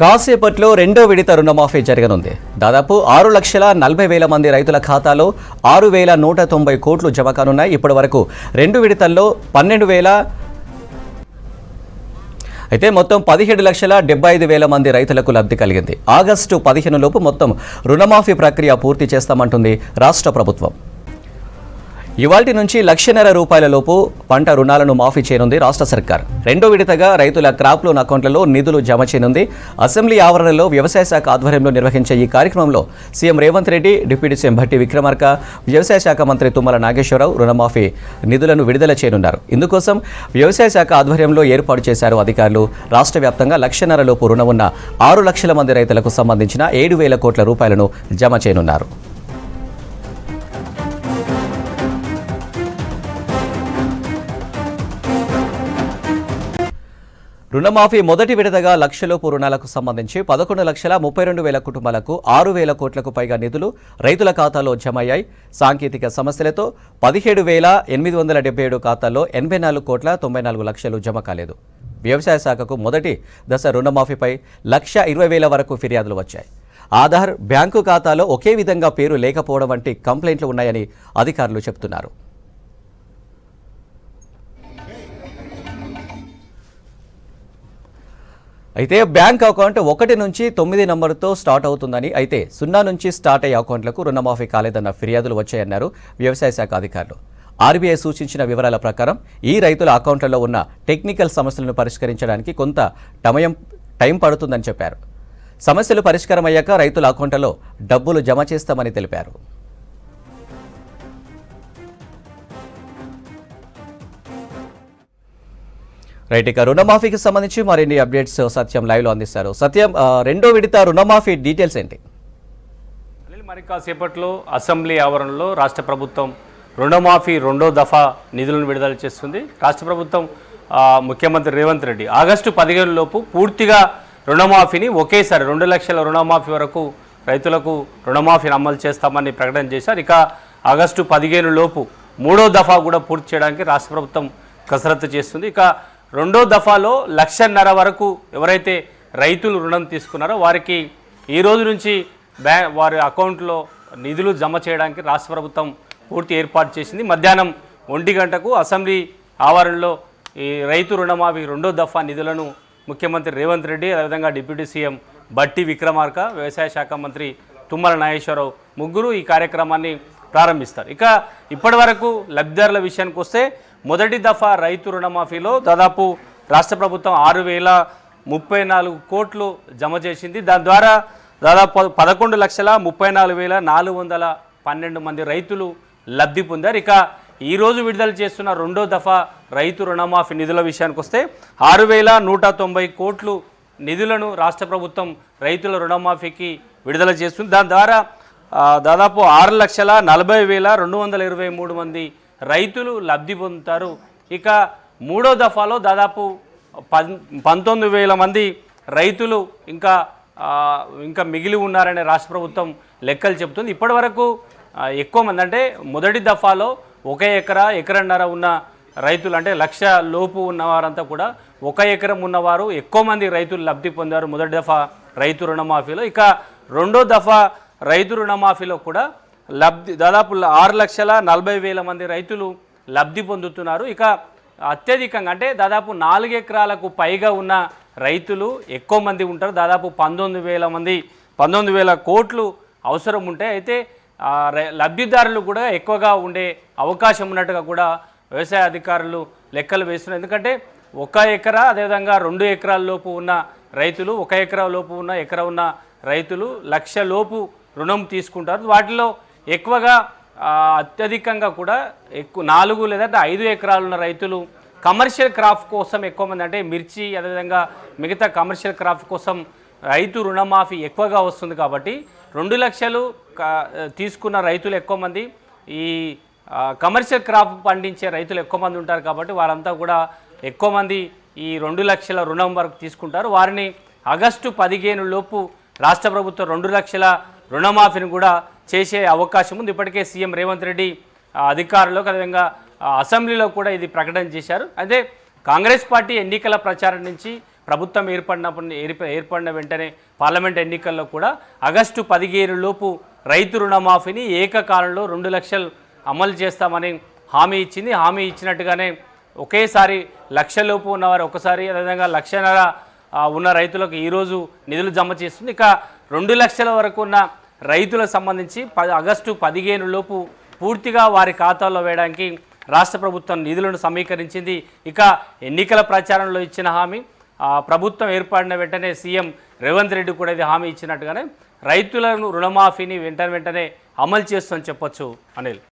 కాసేపట్లో రెండో విడత రుణమాఫీ జరగనుంది. దాదాపు 6,40,000 మంది రైతుల ఖాతాలో 6,190 కోట్లు జమ కానున్నాయి. ఇప్పటి వరకు రెండు విడతల్లో 12,000 అయితే మొత్తం 17,75,000 మంది రైతులకు లబ్ధి కలిగింది. ఆగస్టు 15 లోపు మొత్తం రుణమాఫీ ప్రక్రియ పూర్తి చేస్తామంటుంది రాష్ట్ర ప్రభుత్వం. ఇవాల్టి నుంచి 1,00,000 రూపాయల లోపు పంట రుణాలను మాఫీ చేయనుంది రాష్ట్ర సర్కార్. రెండో విడతగా రైతుల క్రాప్ లోన్ అకౌంట్లలో నిధులు జమ చేయనుంది. అసెంబ్లీ ఆవరణలో వ్యవసాయ శాఖ ఆధ్వర్యంలో నిర్వహించే ఈ కార్యక్రమంలో CM Revanth Reddy, deputy CM Bhatti Vikramarka, వ్యవసాయ శాఖ మంత్రి తుమ్మల నాగేశ్వరరావు రుణమాఫీ నిధులను విడుదల చేయనున్నారు. ఇందుకోసం వ్యవసాయ శాఖ ఆధ్వర్యంలో ఏర్పాటు చేశారు అధికారులు. రాష్ట్ర వ్యాప్తంగా 1,00,000 లోపు రుణం ఉన్న 6 లక్షల మంది రైతులకు సంబంధించిన 7,000 కోట్ల రూపాయలను జమ చేయనున్నారు. రుణమాఫీ మొదటి విడతగా 1,00,000 లోపు రుణాలకు సంబంధించి 11,32,000 కుటుంబాలకు 6,000 కోట్లకు పైగా నిధులు రైతుల ఖాతాలో జమ అయ్యాయి. సాంకేతిక సమస్యలతో 17,877 ఖాతాల్లో 84,94 లక్షలు జమ కాలేదు. వ్యవసాయ శాఖకు మొదటి దశ రుణమాఫీపై 1,20,000 వరకు ఫిర్యాదులు వచ్చాయి. ఆధార్, బ్యాంకు ఖాతాలో ఒకే విధంగా పేరు లేకపోవడం వంటి కంప్లైంట్లు ఉన్నాయని అధికారులు చెబుతున్నారు. అయితే బ్యాంక్ అకౌంట్ 1 నుంచి 9 నంబర్తో స్టార్ట్ అవుతుందని, అయితే 0 నుంచి స్టార్ట్ అయ్యే అకౌంట్లకు రుణమాఫీ కాలేదన్న ఫిర్యాదులు వచ్చాయన్నారు వ్యవసాయ శాఖ అధికారులు. ఆర్బీఐ సూచించిన వివరాల ప్రకారం ఈ రైతుల అకౌంట్లలో ఉన్న టెక్నికల్ సమస్యలను పరిష్కరించడానికి కొంత టైం పడుతుందని చెప్పారు. సమస్యలు పరిష్కారం అయ్యాక రైతుల అకౌంట్లలో డబ్బులు జమ చేస్తామని తెలిపారు. రైట్, ఇక రుణమాఫీకి సంబంధించి మరిన్ని అప్డేట్స్ సత్యం లైవ్లో అందిస్తారు. సత్యం, రెండో విడత రుణమాఫీ డీటెయిల్స్ ఏంటి? మరి కాసేపట్లో అసెంబ్లీ ఆవరణలో రాష్ట్ర ప్రభుత్వం రుణమాఫీ రెండో దఫా నిధులను విడుదల చేస్తుంది. రాష్ట్ర ప్రభుత్వం ముఖ్యమంత్రి రేవంత్ రెడ్డి ఆగస్టు 15 లోపు పూర్తిగా రుణమాఫీని ఒకేసారి 2 లక్షల రుణమాఫీ వరకు రైతులకు రుణమాఫీని అమలు చేస్తామని ప్రకటన చేశారు. ఇక ఆగస్టు 15 లోపు మూడో దఫా కూడా పూర్తి చేయడానికి రాష్ట్ర ప్రభుత్వం కసరత్తు చేస్తుంది. ఇక రెండో దఫాలో 1,00,000 వరకు ఎవరైతే రైతులు రుణం తీసుకున్నారో వారికి ఈ రోజు నుంచి వారి అకౌంట్లో నిధులు జమ చేయడానికి రాష్ట్ర ప్రభుత్వం పూర్తి ఏర్పాటు చేసింది. మధ్యాహ్నం 1 గంటకు అసెంబ్లీ ఆవరణలో ఈ రైతు రుణమాఫీ రెండో దఫా నిధులను ముఖ్యమంత్రి రేవంత్ రెడ్డి, అదేవిధంగా డిప్యూటీ సీఎం భట్టి విక్రమార్క, వ్యవసాయ శాఖ మంత్రి తుమ్మల నాగేశ్వరరావు ముగ్గురు ఈ కార్యక్రమాన్ని ప్రారంభిస్తారు. ఇక ఇప్పటి వరకు లబ్ధిదారుల విషయానికి వస్తే మొదటి దఫా రైతు రుణమాఫీలో దాదాపు రాష్ట్ర ప్రభుత్వం 6,034 కోట్లు జమ చేసింది. దాని ద్వారా దాదాపు 11,34,412 మంది రైతులు లబ్ధి పొందారు. ఇక ఈరోజు విడుదల చేస్తున్న రెండో దఫా రైతు రుణమాఫీ నిధుల విషయానికి వస్తే 6,190 కోట్లు నిధులను రాష్ట్ర ప్రభుత్వం రైతుల రుణమాఫీకి విడుదల చేస్తుంది. దాని ద్వారా దాదాపు 6,40,223 మంది రైతులు లబ్ధి పొందుతారు. ఇక మూడో దఫాలో దాదాపు 19,000 మంది రైతులు ఇంకా మిగిలి ఉన్నారనే రాష్ట్ర ప్రభుత్వం లెక్కలు చెబుతుంది. ఇప్పటి వరకు ఎక్కువ మంది, అంటే మొదటి దఫాలో 1 ఎకరా, ఎకరన్నర ఉన్న రైతులు, అంటే 1,00,000 లోపు ఉన్నవారంతా కూడా 1 ఎకరం ఉన్నవారు ఎక్కువ మంది రైతులు లబ్ధి పొందారు మొదటి దఫా రైతు రుణమాఫీలో. ఇక రెండో దఫా రైతు రుణమాఫీలో కూడా దాదాపు 6,40,000 మంది రైతులు లబ్ధి పొందుతున్నారు. ఇక అత్యధికంగా, అంటే దాదాపు 4 ఎకరాలకు పైగా ఉన్న రైతులు ఎక్కువ మంది ఉంటారు. దాదాపు 19,000 కోట్లు అవసరం ఉంటాయి. అయితే లబ్ధిదారులు కూడా ఎక్కువగా ఉండే అవకాశం ఉన్నట్టుగా కూడా వ్యవసాయ అధికారులు లెక్కలు వేస్తున్నారు. ఎందుకంటే 1 ఎకరా, అదేవిధంగా 2 ఎకరాల లోపు ఉన్న రైతులు, 1 ఎకరా లోపు ఉన్న ఎకరా ఉన్న రైతులు 1,00,000 లోపు రుణం తీసుకుంటారు. వాటిలో ఎక్కువగా అత్యధికంగా కూడా 4 లేదా 5 ఎకరాలు ఉన్న రైతులు కమర్షియల్ క్రాప్ కోసం ఎక్కువ మంది, అంటే మిర్చి, అదేవిధంగా మిగతా కమర్షియల్ క్రాప్ కోసం రైతు రుణమాఫీ ఎక్కువగా వస్తుంది. కాబట్టి 2 లక్షలు తీసుకున్న రైతులు ఎక్కువ మంది, ఈ కమర్షియల్ క్రాప్ పండించే రైతులు ఎక్కువ మంది ఉంటారు. కాబట్టి వారంతా కూడా ఎక్కువ మంది ఈ 2 లక్షల రుణం వరకు తీసుకుంటారు. వారిని ఆగస్టు 15 లోపు రాష్ట్ర ప్రభుత్వం 2 లక్షల రుణమాఫీని కూడా చేసే అవకాశం ఉంది. ఇప్పటికే సీఎం రేవంత్ రెడ్డి అధికారులకు అదేవిధంగా అసెంబ్లీలో కూడా ఇది ప్రకటన చేశారు. అయితే కాంగ్రెస్ పార్టీ ఎన్నికల ప్రచారం నుంచి ప్రభుత్వం ఏర్పడిన వెంటనే పార్లమెంట్ ఎన్నికల్లో కూడా ఆగస్టు 15 లోపు రైతు రుణమాఫీని ఏకకాలంలో 2 లక్షలు అమలు చేస్తామని హామీ ఇచ్చింది. హామీ ఇచ్చినట్టుగానే ఒకేసారి లక్షలోపు ఉన్నవారు ఒకసారి, అదేవిధంగా 1.5 లక్షల ఉన్న రైతులకు ఈరోజు నిధులు జమ చేస్తుంది. ఇక 2 లక్షల వరకు ఉన్న రైతులకు సంబంధించి ఆగస్టు 15 లోపు పూర్తిగా వారి ఖాతాల్లో వేయడానికి రాష్ట్ర ప్రభుత్వం నిధులను సమీకరించింది. ఇక ఎన్నికల ప్రచారంలో ఇచ్చిన హామీ ప్రభుత్వం ఏర్పడిన వెంటనే సీఎం రేవంత్ రెడ్డి కూడా ఇది హామీ ఇచ్చినట్టుగానే రైతులను రుణమాఫీని వెంటనే అమలు చేస్తుందని చెప్పొచ్చు అనిల్.